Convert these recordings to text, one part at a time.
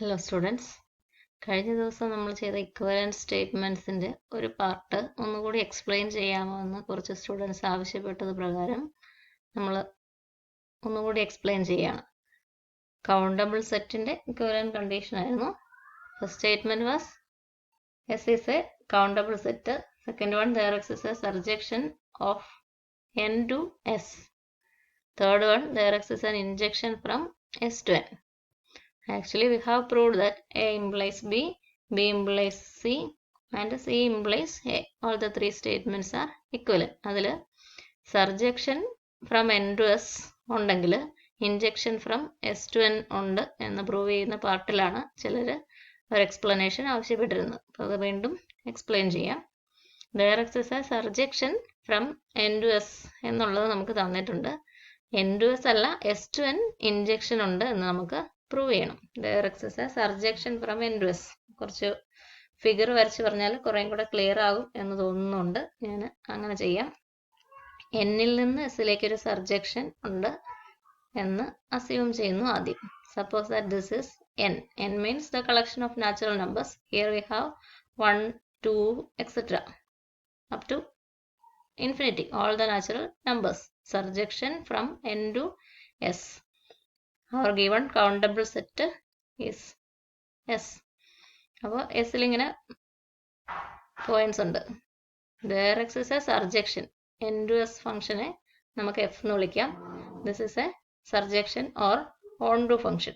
Hello students, കഴിഞ്ഞ ദിവസം നമ്മൾ ചെയ്ത ഇക്വലൻറ്റ് സ്റ്റേറ്റ്മെൻറ്റ്സിൻ്റെ ഒരു പാർട്ട് ഒന്നുകൂടി എക്സ്പ്ലെയിൻ ചെയ്യാമോ എന്ന് കുറച്ച് സ്റ്റുഡൻസ് ആവശ്യപ്പെട്ടത് പ്രകാരം നമ്മൾ ഒന്നുകൂടി എക്സ്പ്ലെയിൻ ചെയ്യാണ്. കൗണ്ടബിൾ സെറ്റിൻ്റെ ഇക്വലൻറ്റ് കണ്ടീഷൻ ആയിരുന്നു. First statement was S is a countable set. Second one, there exists a surjection of n to S. Third one, there exists an injection from S to n. Actually, we have proved that A implies B, B implies C, and C implies A. All the three statements are equivalent. അതിൽ surjection from N to S ഉണ്ടെങ്കിൽ injection from S to N ഉണ്ട് എന്ന് prove ചെയ്യുന്ന പാർട്ടിലാണ് ചിലർ ഒരു explanation ആവശ്യപ്പെട്ടിരുന്നത്. അപ്പോൾ അത് വീണ്ടും എക്സ്പ്ലെയിൻ ചെയ്യാം. There exists a surjection from N to S എന്നുള്ളത് നമുക്ക് തന്നിട്ടുണ്ട്. N to S അല്ല, S to N ഇൻജെക്ഷൻ ഉണ്ട് എന്ന് നമുക്ക് പ്രൂവ് ചെയ്യണം. There exists a surjection from N to S. കുറച്ച് ഫിഗർ വരച്ച് പറഞ്ഞാൽ കുറേയും കൂടെ ക്ലിയർ ആകും എന്ന് തോന്നുന്നുണ്ട്. ഞാൻ അങ്ങനെ ചെയ്യാം. എന്നിൽ നിന്ന് എസിലേക്ക് ഒരു സർജക്ഷൻ ഉണ്ട് എന്ന് അസ്യൂം ചെയ്യുന്നു ആദ്യം. Suppose that this is n. n means the collection of natural numbers. Here we have 1, 2, etc. up to infinity. All the natural numbers. Surjection from n to s. Our given countable set is s. അപ്പോൾ എസിൽ ഇങ്ങനെ points ഉണ്ട്. There exists a surjection. n to s ഫംഗ്ഷനെ നമുക്ക് f എന്ന് വിളിക്കാം. This is a surjection or on-to function.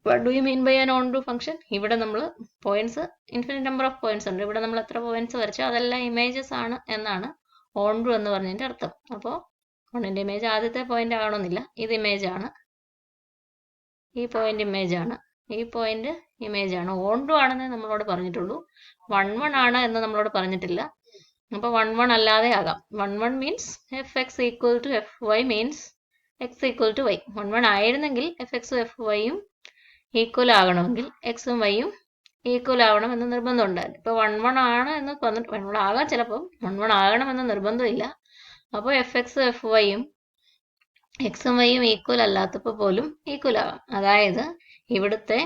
What do you mean by an on-to function? ഇവിടെ നമ്മൾ points infinite number of points ഉണ്ട്. ഇവിടെ നമ്മൾ എത്ര പോയിന്റ്സ് വരച്ചോ അതെല്ലാം ഇമേജസ് ആണ് എന്നാണ് on-to എന്ന് പറഞ്ഞതിൻ്റെ അർത്ഥം. അപ്പോൾ ഒന്നിൻ്റെ ഇമേജ് ആദ്യത്തെ പോയിന്റ് ആകണമെന്നില്ല. ഇത് ഇമേജ് ആണ്, ഈ പോയിന്റ് ഇമേജ് ആണ്, ഈ പോയിന്റ് ഇമേജ് ആണ്. on-to ആണെന്ന് നമ്മളോട് പറഞ്ഞിട്ടുള്ളൂ. 1, 1 ആണ് എന്ന് നമ്മളോട് പറഞ്ഞിട്ടില്ല. അപ്പോൾ 1, 1 അല്ലാതെ ആകാം. 1, 1 means F X equal to F Y means X equal to Y. 1, 1 ആയിരുന്നെങ്കിൽ എഫ് എക്സും എഫ് വൈയും ഈക്വൽ ആകണമെങ്കിൽ എക്സും വൈയും ഈക്വൽ ആവണം എന്ന് നിർബന്ധം ഉണ്ടായിരുന്നു. ഇപ്പോൾ 1, 1 ആണ് എന്ന് പറഞ്ഞിട്ട് 1, 1 ആകാം, ചിലപ്പോൾ 1, 1 ആകണമെന്ന് നിർബന്ധമില്ല. അപ്പോൾ എഫ് എക്സും എഫ് വൈയും എക്സും വൈയും ഈക്വൽ അല്ലാത്തപ്പോൾ പോലും ഈക്വൽ ആകാം. അതായത് ഇവിടുത്തെ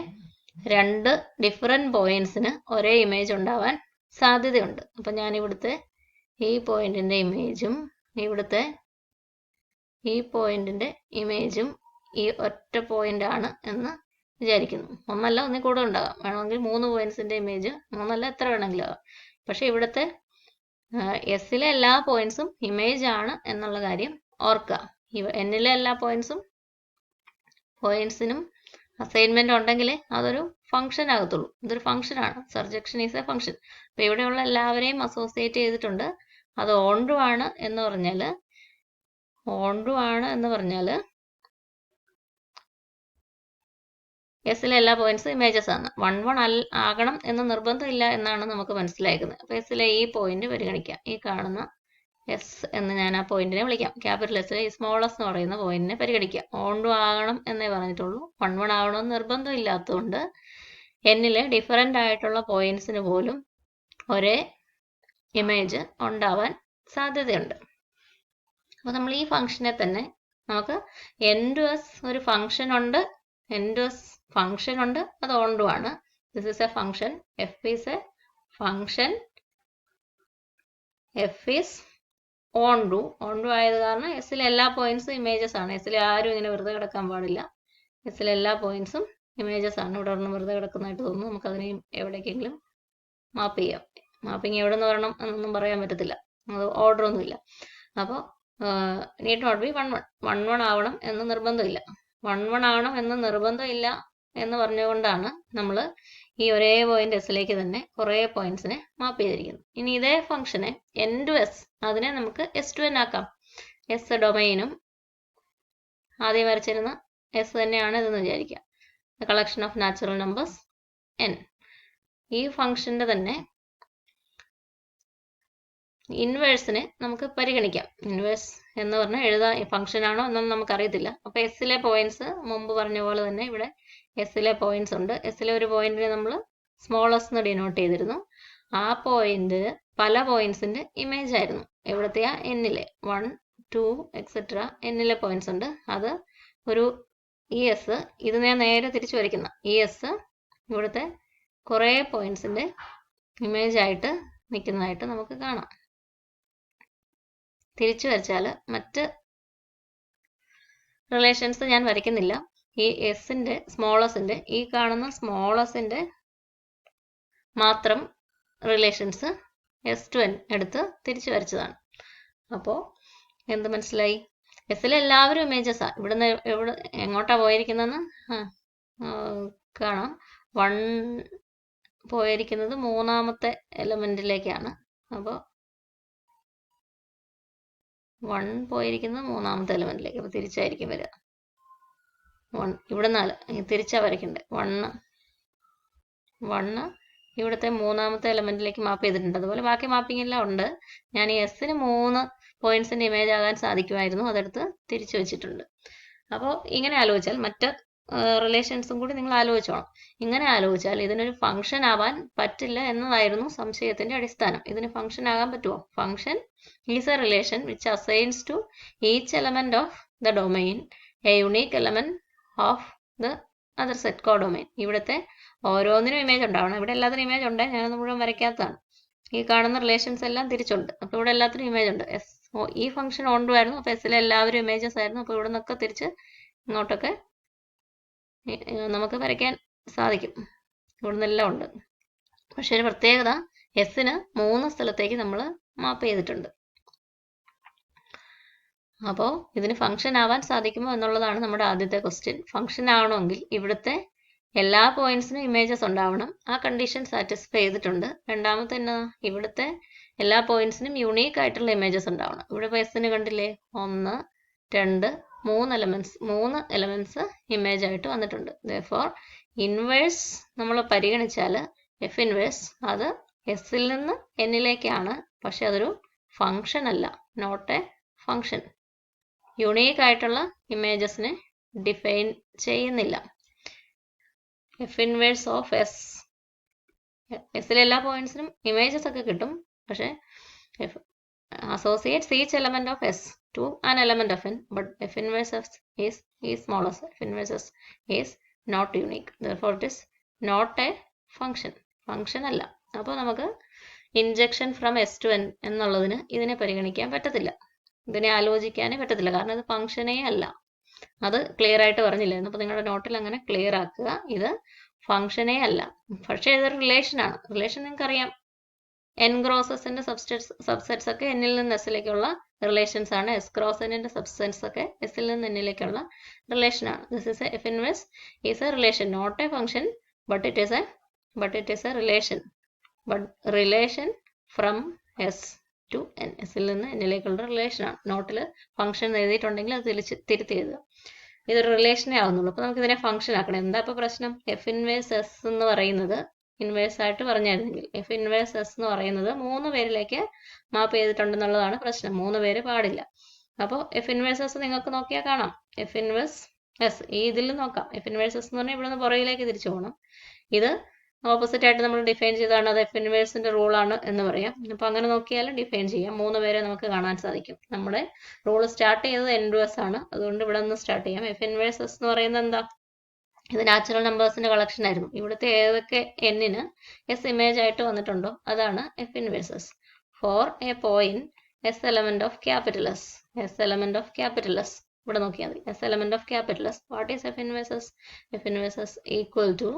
രണ്ട് ഡിഫറെൻറ്റ് പോയിന്റ്സിന് ഒരേ ഇമേജ് ഉണ്ടാവാൻ സാധ്യതയുണ്ട്. അപ്പം ഞാൻ ഇവിടുത്തെ ഈ പോയിന്റിൻ്റെ ഇമേജും ഇവിടുത്തെ ഈ പോയിന്റിൻ്റെ ഇമേജും ഈ ഒറ്റ പോയിന്റ് ആണ് എന്ന് വിചാരിക്കുന്നു. ഒന്നല്ല, ഒന്നിൽ കൂടുതൽ ഉണ്ടാകാം. വേണമെങ്കിൽ 3 പോയിന്റ്സിൻ്റെ ഇമേജ്, 3 അല്ല എത്ര വേണമെങ്കിലും ആകാം. പക്ഷേ ഇവിടുത്തെ എസിലെ എല്ലാ പോയിന്റ്സും ഇമേജ് ആണ് എന്നുള്ള കാര്യം ഓർക്കുക. എന്നിലെ എല്ലാ പോയിന്റ്സിനും അസൈൻമെന്റ് ഉണ്ടെങ്കിൽ അതൊരു ഫംഗ്ഷൻ ആകത്തുള്ളൂ. ഇതൊരു ഫംഗ്ഷൻ ആണ്. Surjection is a function. അപ്പോൾ ഇവിടെയുള്ള എല്ലാവരെയും അസോസിയേറ്റ് ചെയ്തിട്ടുണ്ട്. അത് on-to ആണ് എന്ന് പറഞ്ഞാൽ എസിലെ എല്ലാ പോയിന്റ്സും ഇമേജസ് ആണ്. 1, 1 ആകണം എന്ന് നിർബന്ധമില്ല എന്നാണ് നമുക്ക് മനസ്സിലാക്കുന്നത്. അപ്പോൾ എസിലെ ഈ പോയിന്റ് പരിഗണിക്കാം. ഈ കാണുന്ന എസ് എന്ന് ഞാൻ ആ പോയിന്റിനെ വിളിക്കാം. ക്യാപിറ്റൽ എസിലെ ഈ സ്മോൾ എസ് എന്ന് പറയുന്ന പോയിന്റിനെ പരിഗണിക്കാം. on-to ആകണം എന്നേ പറഞ്ഞിട്ടുള്ളൂ. 1, 1 ആകണമെന്ന് നിർബന്ധമില്ലാത്തതുകൊണ്ട് എന്നിലെ ഡിഫറൻ്റ് ആയിട്ടുള്ള പോയിന്റ്സിന് പോലും ഒരേ ഇമേജ് ഉണ്ടാവാൻ സാധ്യതയുണ്ട്. അപ്പോൾ നമ്മൾ ഈ ഫംഗ്ഷനെ തന്നെ നമുക്ക് n to s ഒരു ഫംഗ്ഷൻ ഉണ്ട്, n to s ഫംഗ്ഷൻ ഉണ്ട്, അത് on-to ആണ്. This is a function, f is a function, f is on-to ആയത് കാരണം എസിലെ എല്ലാ പോയിന്റ്സും ഇമേജസ് ആണ്. എസിലെ ആരും ഇങ്ങനെ വെറുതെ കിടക്കാൻ പാടില്ല. എസിലെ എല്ലാ പോയിന്റ്സും ഇമേജസ് ആണ്. ഇവിടെ ഒരെണ്ണം വെറുതെ കിടക്കുന്നതായിട്ട് തോന്നുന്നു. നമുക്കതിനെ എവിടേക്കെങ്കിലും മാപ്പ് ചെയ്യാം. മാപ്പിങ് എവിടെ നിന്ന് വരണം എന്നൊന്നും പറയാൻ പറ്റത്തില്ല, അത് ഓർഡറൊന്നുമില്ല. അപ്പോൾ നീഡ് നോട്ട് ബി 1, 1 1 ആവണം എന്ന് നിർബന്ധമില്ല. 1, 1 ആവണം എന്ന് നിർബന്ധമില്ല എന്ന് പറഞ്ഞുകൊണ്ടാണ് നമ്മൾ ഈ ഒരേ പോയിന്റ് എസിലേക്ക് തന്നെ കുറേ പോയിന്റ്സിനെ മാപ്പ് ചെയ്തിരിക്കുന്നത്. ഇനി ഇതേ ഫംഗ്ഷനെ n to s, അതിനെ നമുക്ക് s to n ആക്കാം. എസ് ഡൊമൈനും ആദ്യം വരച്ചിരുന്ന എസ് തന്നെയാണ് ഇതെന്ന് വിചാരിക്കാം. The collection of natural numbers n. ഈ ഫംഗ്ഷൻ്റെ തന്നെ ഇൻവേഴ്സിനെ നമുക്ക് പരിഗണിക്കാം. ഇൻവേഴ്സ് എന്ന് പറഞ്ഞാൽ എഴുതാൻ ഫംഗ്ഷൻ ആണോ എന്നൊന്നും നമുക്കറിയത്തില്ല. അപ്പോൾ എസിലെ പോയിന്റ്സ് മുമ്പ് പറഞ്ഞ പോലെ തന്നെ ഇവിടെ എസിലെ പോയിന്റ്സ് ഉണ്ട്. എസിലെ ഒരു പോയിന്റിനെ നമ്മൾ സ്മോൾ എസ് എന്ന് ഡിനോട്ട് ചെയ്തിരുന്നു. ആ പോയിന്റ് പല പോയിന്റ്സിന്റെ ഇമേജ് ആയിരുന്നു. എവിടത്തെയാ? എന്നിലെ 1, 2 എക്സെട്ര എന്നിലെ പോയിന്റ്സ് ഉണ്ട്. അത് ഒരു ഈ എസ് ഇത് ഞാൻ നേരെ തിരിച്ചു വരയ്ക്കുന്ന ഈ എസ് ഇവിടുത്തെ കുറേ പോയിന്റ്സിന്റെ ഇമേജ് ആയിട്ട് നിൽക്കുന്നതായിട്ട് നമുക്ക് കാണാം. തിരിച്ചു വരച്ചാൽ മറ്റ് റിലേഷൻസ് ഞാൻ വരയ്ക്കുന്നില്ല. ഈ എസിന്റെ സ്മോളസിന്റെ ഈ കാണുന്ന സ്മോളസിന്റെ മാത്രം റിലേഷൻസ് എസ് ടു എൻ എടുത്ത് തിരിച്ചു വരച്ചതാണ്. അപ്പോൾ എന്ത് മനസ്സിലായി? എസിലെ എല്ലാവരും ഇമേജസാ. ഇവിടുന്ന് എങ്ങോട്ടാ പോയിരിക്കുന്നതെന്ന് കാണാം. 1 പോയിരിക്കുന്നത് 3ാമത്തെ എലമെന്റിലേക്കാണ്. അപ്പോൾ 1 പോയിരിക്കുന്നത് 3ാമത്തെ എലമെന്റിലേക്ക്. അപ്പോൾ തിരിച്ചായിരിക്കും വരിക. 1 ഇവിടെ 4 തിരിച്ചാ വരയ്ക്കണ്ടേ. 1 ഇവിടുത്തെ 3ാമത്തെ എലമെന്റിലേക്ക് മാപ്പ് ചെയ്തിട്ടുണ്ട്. അതുപോലെ ബാക്കി മാപ്പിംഗ് എല്ലാം ഉണ്ട്. ഞാൻ ഈ എസിന് 3 പോയിന്റ്സിന്റെ ഇമേജ് ആകാൻ സാധിക്കുമായിരുന്നു, അതെടുത്ത് തിരിച്ചു വെച്ചിട്ടുണ്ട്. അപ്പോൾ ഇങ്ങനെ ആലോചിച്ചാൽ മറ്റ് റിലേഷൻസും കൂടി നിങ്ങൾ ആലോചിച്ചോണം. ഇങ്ങനെ ആലോചിച്ചാൽ ഇതിനൊരു ഫംഗ്ഷൻ ആവാൻ പറ്റില്ല എന്നതായിരുന്നു സംശയത്തിന്റെ അടിസ്ഥാനം. ഇതിന് ഫംഗ്ഷൻ ആകാൻ പറ്റുമോ? Function is a relation which assigns to each element of the domain a unique element of the other set codomain. ഇവിടുത്തെ ഓരോന്നിനും ഇമേജ് ഉണ്ടാവണം. ഇവിടെ എല്ലാത്തിനും ഇമേജ് ഉണ്ട്, ഞാനത് മുഴുവൻ വരയ്ക്കാത്തതാണ്. ഈ കാണുന്ന റിലേഷൻസ് എല്ലാം തിരിച്ചുണ്ട്. അപ്പോൾ ഇവിടെ എല്ലാത്തിനും ഇമേജ് ഉണ്ട്. ഈ ഫംഗ്ഷൻ ഓണ്ടുമായിരുന്നു. അപ്പോൾ എസിലെ എല്ലാവരും ഇമേജസ് ആയിരുന്നു. അപ്പോൾ ഇവിടെ നിന്നൊക്കെ തിരിച്ച് ഇങ്ങോട്ടൊക്കെ നമുക്ക് വരയ്ക്കാൻ സാധിക്കും. ഇവിടെ നിന്നെല്ലാം ഉണ്ട്. പക്ഷെ ഒരു പ്രത്യേകത, എസിന് 3 സ്ഥലത്തേക്ക് നമ്മൾ മാപ്പ് ചെയ്തിട്ടുണ്ട്. അപ്പോൾ ഇതിന് ഫംഗ്ഷൻ ആവാൻ സാധിക്കുമോ എന്നുള്ളതാണ് നമ്മുടെ ആദ്യത്തെ ക്വസ്റ്റ്യൻ. ഫംഗ്ഷൻ ആവണമെങ്കിൽ ഇവിടുത്തെ എല്ലാ പോയിന്റ്സിനും ഇമേജസ് ഉണ്ടാവണം. ആ കണ്ടീഷൻ സാറ്റിസ്ഫൈ ചെയ്തിട്ടുണ്ട്. രണ്ടാമത്തെ എന്നാ, ഇവിടുത്തെ എല്ലാ പോയിന്റ്സിനും യുണീക്ക് ആയിട്ടുള്ള ഇമേജസ് ഉണ്ടാവണം. ഇവിടെ എസിന് കണ്ടില്ലേ, 1, 2, 3 എലമെന്റ്സ് ഇമേജ് ആയിട്ട് വന്നിട്ടുണ്ട്. therefore ഇൻവേഴ്സ് നമ്മൾ പരിഗണിച്ചാൽ എഫ് ഇൻവേഴ്സ് അത് എസിൽ നിന്ന് എന്നിലേക്കാണ്. പക്ഷെ അതൊരു ഫംഗ്ഷൻ അല്ല, നോട്ട് എ ഫംഗ്ഷൻ. യുണീക്ക് ആയിട്ടുള്ള ഇമേജസിനെ ഡിഫൈൻ ചെയ്യുന്നില്ല. എഫ് ഇൻവേഴ്സ് ഓഫ് എസ്, എസിലെ എല്ലാ പോയിന്റ്സിനും ഇമേജസ് ഒക്കെ കിട്ടും. പക്ഷെ associates each element of S to an element of N, but F inverse S is smallest. F inverse S is not unique. Therefore, it is not a function. Function അല്ല. അപ്പോൾ നമുക്ക് injection from S to N എന്നുള്ളതിന് ഇതിനെ പരിഗണിക്കാൻ പറ്റത്തില്ല. ഇതിനെ ആലോചിക്കാനേ പറ്റത്തില്ല. കാരണം ഇത് ഫംഗ്ഷനേ അല്ല. അത് ക്ലിയർ ആയിട്ട് പറഞ്ഞില്ലായിരുന്നു. അപ്പോൾ നിങ്ങളുടെ നോട്ടിൽ അങ്ങനെ ക്ലിയർ ആക്കുക. ഇത് ഫംഗ്ഷനേ അല്ല. പക്ഷേ ഇതൊരു റിലേഷനാണ്. റിലേഷൻ നിങ്ങൾക്കറിയാം. എൻ ക്രോസ് എസിന്റെ സബ്സെറ്റ്സ് ഒക്കെ എന്നിൽ നിന്ന് എസിലേക്കുള്ള റിലേഷൻസ് ആണ്. എസ് ക്രോസ് എന്നിന്റെ സബ്സെറ്റ്സ് ഒക്കെ എസിൽ നിന്ന് എന്നിലേക്കുള്ള റിലേഷൻ ആണ്. This is F inverse is a relation, not a function, but it is a relation. But relation from S to N, എസിൽ നിന്ന് എന്നിലേക്കുള്ള റിലേഷൻ ആണ്. നോട്ടിൽ ഫംഗ്ഷൻ എഴുതിയിട്ടുണ്ടെങ്കിൽ അത് തിരുത്തി എഴുതുക. ഇതൊരു റിലേഷനേ ആവുന്നുള്ളൂ. അപ്പോൾ നമുക്ക് ഇതിനെ ഫംഗ്ഷൻ ആക്കണം. എന്താ ഇപ്പോൾ പ്രശ്നം? എഫ് ഇൻവേഴ്സ് എസ് എന്ന് പറയുന്നത് ഇൻവേഴ്സ് ആയിട്ട് പറഞ്ഞായിരുന്നെങ്കിൽ, എഫ് ഇൻവേഴ്സ് എസ് എന്ന് പറയുന്നത് 3 പേരിലേക്ക് മാപ്പ് ചെയ്തിട്ടുണ്ടെന്നുള്ളതാണ് പ്രശ്നം. 3 പേര് പാടില്ല. അപ്പോൾ എഫ് ഇൻവേഴ്സ് എസ് നിങ്ങൾക്ക് നോക്കിയാൽ കാണാം. എഫ് ഇൻവേഴ്സ് എസ് ഈ ഇതിൽ നോക്കാം. എഫ് ഇൻവേഴ്സ് എസ് എന്ന് പറഞ്ഞാൽ ഇവിടെ നിന്ന് പുറകിലേക്ക് തിരിച്ചു പോകണം. ഇത് ഓപ്പോസിറ്റ് ആയിട്ട് നമ്മൾ ഡിഫൈൻ ചെയ്താണ്. അത് എഫ് ഇൻവേഴ്സിന്റെ റൂളാണ് എന്ന് പറയാം. അപ്പോൾ അങ്ങനെ നോക്കിയാലും ഡിഫൈൻ ചെയ്യാം. 3 പേരെ നമുക്ക് കാണാൻ സാധിക്കും. നമ്മുടെ റൂൾ സ്റ്റാർട്ട് ചെയ്തത് എൻ ടു എസ് ആണ്. അതുകൊണ്ട് ഇവിടെ നിന്ന് സ്റ്റാർട്ട് ചെയ്യാം. എഫ് ഇൻവേഴ്സ് എസ് എന്ന് പറയുന്നത് എന്താ? ഇത് നാച്ചുറൽ നമ്പേഴ്സിന്റെ കളക്ഷൻ ആയിരുന്നു. ഇവിടുത്തെ ഏതൊക്കെ എന്നിന് എസ് ഇമേജ് ആയിട്ട് വന്നിട്ടുണ്ടോ അതാണ് F inverse S. For a point S element of capital S, S element of capital S ഇവിടെ നോക്കിയാൽ മതി. S element of capital S. What is F inverse S? F inverse S equal to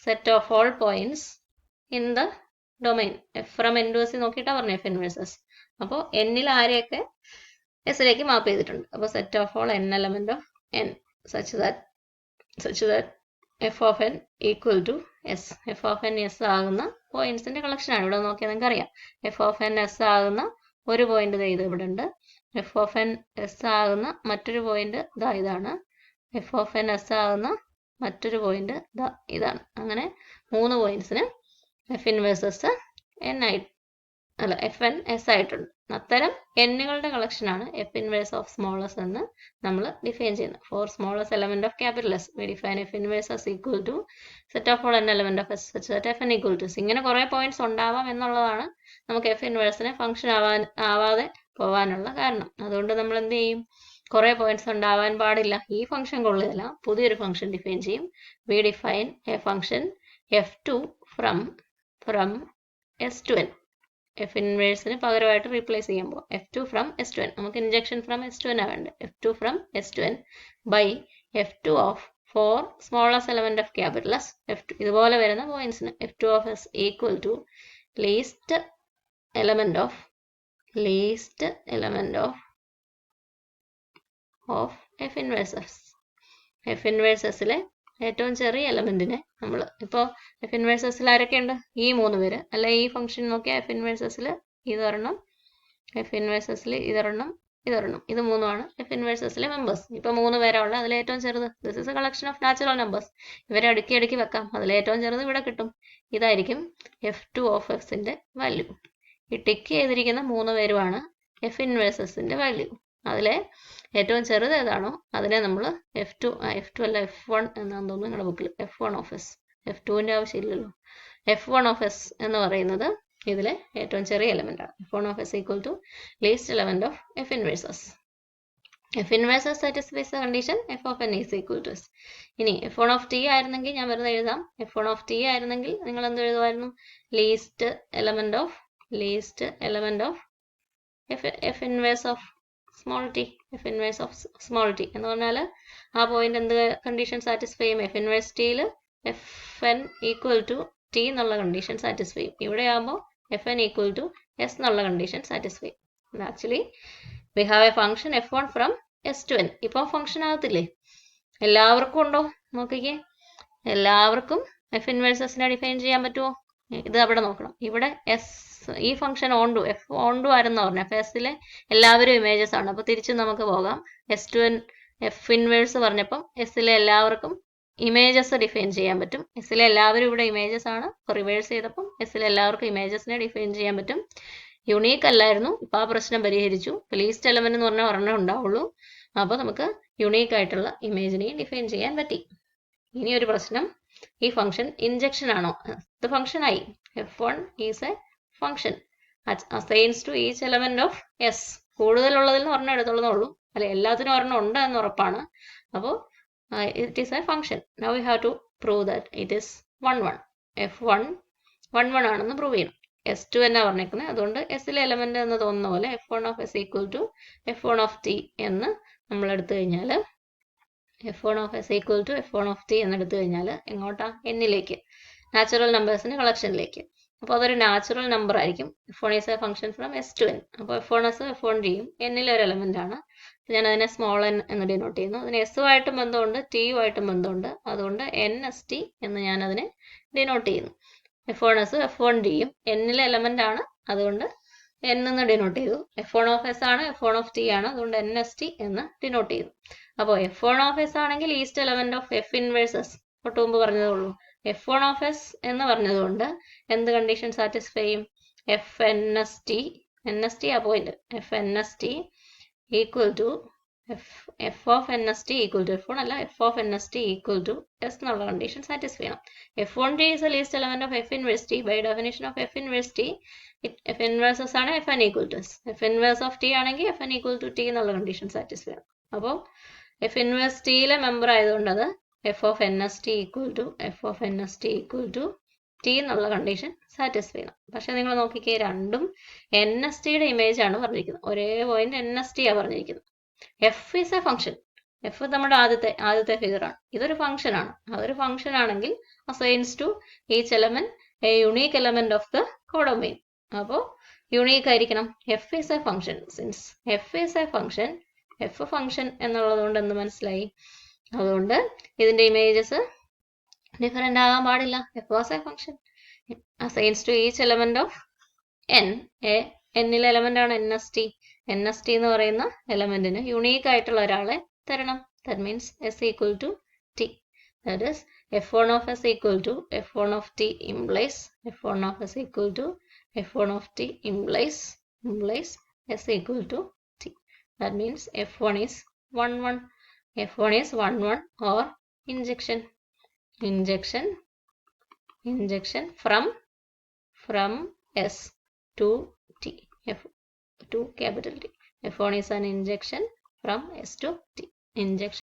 set of all points in the domain. F from N to S നോക്കിയിട്ടാണ് പറഞ്ഞു F inverse S. അപ്പോൾ എന്നിൽ ആരെയൊക്കെ എസിലേക്ക് മാപ്പ് ചെയ്തിട്ടുണ്ട്. അപ്പോൾ set of all n element of N such that f of n equal to s. f of n s ആകുന്ന പോയിന്റ്സിന്റെ collection ആണ്. ഇവിടെ നോക്കിയാൽ നിങ്ങൾക്ക് അറിയാം. f of n s ആകുന്ന ഒരു പോയിന്റ് ഇത് ഇവിടെ ഉണ്ട്. f of n s ആകുന്ന മറ്റൊരു പോയിന്റ് ഇതാണ്. f of n s ആകുന്ന മറ്റൊരു പോയിന്റ് ഇതാണ്. അങ്ങനെ 3 പോയിന്റ്സിന് f ഇൻവേഴ്സ് s n ആയിട്ട് എഫ് എൻ എസ് ആയിട്ടുണ്ട്. അത്തരം എന്നുകളുടെ കളക്ഷനാണ് എഫ് ഇൻവേഴ്സ് ഓഫ് സ്മോളസ് എന്ന് നമ്മൾ ഡിഫൈൻ ചെയ്യുന്നത്. For smallest element of capital S we define f inverse S equal to set of all n element of S such that f n equal to. ഇങ്ങനെ കുറെ points ഉണ്ടാവാം എന്നുള്ളതാണ് നമുക്ക് F ഇൻവേഴ്സിനെ function ആവാതെ പോവാനുള്ള കാരണം. അതുകൊണ്ട് നമ്മൾ എന്ത് ചെയ്യും? കുറേ പോയിന്റ്സ് ഉണ്ടാവാൻ പാടില്ല. ഈ ഫംഗ്ഷൻ കൊള്ളുകയില്ല. പുതിയൊരു ഫംഗ്ഷൻ ഡിഫൈൻ ചെയ്യും. We define a function f2 from s to n. F ഇൻവേഴ്സിന് പകരമായിട്ട് റീപ്ലേസ് ചെയ്യുമ്പോൾ f2 from s to n. നമുക്ക് injection from s to n ആണ് വേണ്ടത്. f2 from s to n by f2 of for smallest element of capital S f2. ഇതുപോലെ വരുന്ന പോയിന്റ്സിന് f2 of s equal to least element of F inverse S. F inverse എസിലെ ഏറ്റവും ചെറിയ എലമെന്റിനെ നമ്മൾ ഇപ്പോൾ എഫ് ഇൻവേഴ്സ് എസിൽ ആരൊക്കെയുണ്ട്? ഈ 3 പേര്. അല്ല, ഈ ഫംഗ്ഷൻ നോക്കിയാൽ എഫ് ഇൻവേഴ്സ് എസിൽ ഇതൊരെണ്ണം, എഫ് ഇൻവേഴ്സ് എസിൽ ഇതൊരെണ്ണം, ഇത് 3ആണ് എഫ് ഇൻവേഴ്സ് എസിലെ മെമ്പേഴ്സ്. ഇപ്പോൾ 3 പേരാണ് ഉള്ളത്. അതിൽ ഏറ്റവും ചെറുത്, this is A collection of natural numbers. ഇവരെ അടുക്കി വെക്കാം. അതിൽ ഏറ്റവും ചെറുത് ഇവിടെ കിട്ടും. ഇതായിരിക്കും f2 ഓഫ് എക്സിന്റെ വാല്യൂ. ഈ ടിക്ക് ചെയ്തിരിക്കുന്ന 3 പേരുമാണ് എഫ് ഇൻവേഴ്സ് എസിന്റെ വാല്യൂ. അതിലെ ഏറ്റവും ചെറുത് ഏതാണോ അതിനെ നമ്മൾ f2 അല്ല f1 എന്നാന്ന് തോന്നുന്നു നിങ്ങളുടെ ബുക്കിൽ. f1 of S. f2ന്റെ ആവശ്യമില്ലല്ലോ. f1 ഓഫ് എസ് എന്ന് പറയുന്നത് ഇതിലെ ഏറ്റവും ചെറിയ എലമെന്റ് ആണ്. f1 of S equal to least element of F inverse S. F inverse S satisfies the condition F of N is equal to S. ഇനി f1 of T ആയിരുന്നെങ്കിൽ ഞാൻ വെറുതെ എഴുതാം. f1 ഓഫ് ടി ആയിരുന്നെങ്കിൽ നിങ്ങൾ എന്ത് എഴുതുമായിരുന്നു? Least element of F inverse of small t. F inverse of small t എന്ന് പറഞ്ഞാൽ ആ പോയിന്റ് എന്ത് കണ്ടീഷൻ സാറ്റിസ്ഫൈ ചെയ്യും? എഫ് ഇൻവേഴ്സ് ടിയിൽ f n equal to T എന്നുള്ള കണ്ടീഷൻ സാറ്റിസ്ഫൈ ചെയ്യും. ഇവിടെ ആകുമ്പോൾ f n equal to S എന്നുള്ള കണ്ടീഷൻ സാറ്റിസ്ഫൈ ചെയ്യും. Actually we have a function f1 from s to n. ഇപ്പോൾ ഫംഗ്ഷൻ ആകത്തില്ലേ? എല്ലാവർക്കും ഉണ്ടോ? നോക്കിക്കേ, എല്ലാവർക്കും എഫ് ഇൻവേഴ്സ് എസിനെ ഡിഫൈൻ ചെയ്യാൻ പറ്റുമോ? ഇത് അവിടെ നോക്കണം. ഇവിടെ ഈ ഫംഗ്ഷൻ എഫ് ഓൺ ടു ആരെന്ന് പറഞ്ഞു. അപ്പോൾ എസിലെ എല്ലാവരും ഇമേജസ് ആണ്. അപ്പോൾ തിരിച്ചും നമുക്ക് പോകാം. S to N F inverse പറഞ്ഞപ്പം എസിലെ എല്ലാവർക്കും ഇമേജസ് ഡിഫൈൻ ചെയ്യാൻ പറ്റും. എസിലെ എല്ലാവരും ഇവിടെ ഇമേജസ് ആണ്. അപ്പോൾ റിവേഴ്സ് ചെയ്തപ്പം എസിലെ എല്ലാവർക്കും ഇമേജസിനെ ഡിഫൈൻ ചെയ്യാൻ പറ്റും. യുണീക്ക് അല്ലായിരുന്നു. ഇപ്പോൾ ആ പ്രശ്നം പരിഹരിച്ചു. ലീസ്റ്റ് എലമെന്റ് എന്ന് പറഞ്ഞാൽ ഒരെണ്ണം ഉണ്ടാവുള്ളൂ. അപ്പോൾ നമുക്ക് യുണീക്ക് ആയിട്ടുള്ള ഇമേജിനെയും ഡിഫൈൻ ചെയ്യാൻ പറ്റി. ഇനി ഒരു പ്രശ്നം, ഈ ഫംഗ്ഷൻ ഇൻജെക്ഷൻ ആണോ? ഇത് ഫംഗ്ഷൻ ആയി. f1 is a function assigns to each element of S. കൂടുതലുള്ളതിൽ നിന്ന് ഒരെണ്ണം എടുത്തുള്ളതേ അല്ല, എല്ലാത്തിനും ഒരെണ്ണം ഉണ്ട് എന്ന് ഉറപ്പാണ്. അപ്പോൾ it is a function. Now we have to prove that it is 1 f1 1 ആണെന്ന് പ്രൂവ് ചെയ്യണം. s2 എന്നാ പറഞ്ഞേക്കുന്നത്. അതുകൊണ്ട് എസിലെ എലമെന്റ് എന്ന് തോന്നുന്ന പോലെ f1 of S equal to f1 of t എന്ന് നമ്മൾ എടുത്തു കഴിഞ്ഞാൽ f1 of S equal to f1 of t എന്നെടുത്തു കഴിഞ്ഞാൽ എങ്ങോട്ടാ? എന്നിലേക്ക്, നാച്ചുറൽ നമ്പേഴ്സിന്റെ കളക്ഷനിലേക്ക്. അപ്പോൾ അതൊരു നാച്ചുറൽ നമ്പർ ആയിരിക്കും. f1 is a function from s to n. അപ്പോൾ f1 എസ് f1 ടിയും എന്നിലെ ഒരു എലമെന്റ് ആണ്. ഞാൻ അതിനെ സ്മോൾ n എന്ന് ഡിനോട്ട് ചെയ്യുന്നു. അതിന് എസുമായിട്ടും ബന്ധമുണ്ട്, ടിയുമായിട്ടും ബന്ധമുണ്ട്. അതുകൊണ്ട് nsT എന്ന് ഞാൻ അതിനെ ഡിനോട്ട് ചെയ്യുന്നു. f1 എസ് f1 ടിയും എന്നിലെ എലമെന്റ് ആണ്. അതുകൊണ്ട് n എന്ന് ഡിനോട്ട് ചെയ്തു. f1 ഓഫ് എസ് ആണ്, f1 ഓഫ് ടി ആണ്. അതുകൊണ്ട് nsT എന്ന് ഡിനോട്ട് ചെയ്തു. അപ്പോൾ f1 ഓഫ് എസ് ആണെങ്കിൽ east element of F inverse S. തൊട്ട് മുമ്പ് പറഞ്ഞതേ ഉള്ളൂ. f1 ഓഫ് എസ് എന്ന് പറഞ്ഞതുകൊണ്ട് എന്ത് കണ്ടീഷൻ സാറ്റിസ്ഫൈ ചെയ്യും? nsT ആ point fnsT equal to F of nsT equal to f1 അല്ല, F of nsT equal to S എന്നുള്ള കണ്ടീഷൻ സാറ്റിസ്ഫൈ ചെയ്യണം. f1t is a least element of F inverse T. By definition of F inverse T, F inverse S ആണ് fn equal to S. F inverse of T ആണെങ്കിൽ fn equal to T എന്നുള്ള condition satisfy ചെയ്യണം. അപ്പോൾ F inverse ടിയിലെ member ആയതുകൊണ്ട് അത് F of nsT equal to T എന്നുള്ള condition satisfy ചെയ്യണം. പക്ഷെ നിങ്ങൾ നോക്കിക്കേ, രണ്ടും nsTയുടെ ഇമേജ് ആണ് പറഞ്ഞിരിക്കുന്നത്. ഒരേ പോയിന്റ് nsT ആ പറഞ്ഞിരിക്കുന്നത്. F is a function. F നമ്മുടെ ആദ്യത്തെ ഫിഗർ ആണ്. ഇതൊരു ഫംഗ്ഷൻ ആണ്. അതൊരു ഫംഗ്ഷൻ ആണെങ്കിൽ assigns to each element a unique element of the codomain. അപ്പോൾ യുണീക്ക് ആയിരിക്കണം. F is a function. Since F is a function, F function എന്നുള്ളത് കൊണ്ട് എന്ത് മനസ്സിലായി? അതുകൊണ്ട് ഇതിന്റെ ഇമേജസ് ഡിഫറെന്റ് ആകാൻ പാടില്ല. F was a function assigns to each element of N. എന്നിലെ എലമെന്റ് ആണ് nsT. nsT എന്ന് പറയുന്ന എലമെന്റിന് യുണീക്ക് ആയിട്ടുള്ള ഒരാളെ തരണം. That means s equal to t. That is f1 of s equal to f1 of t implies f1 of s equal to f1 of t implies s equal to t. That means f1 is 1 1 or injection from s to t, to capital T. f1 is an injection from S to T. Injection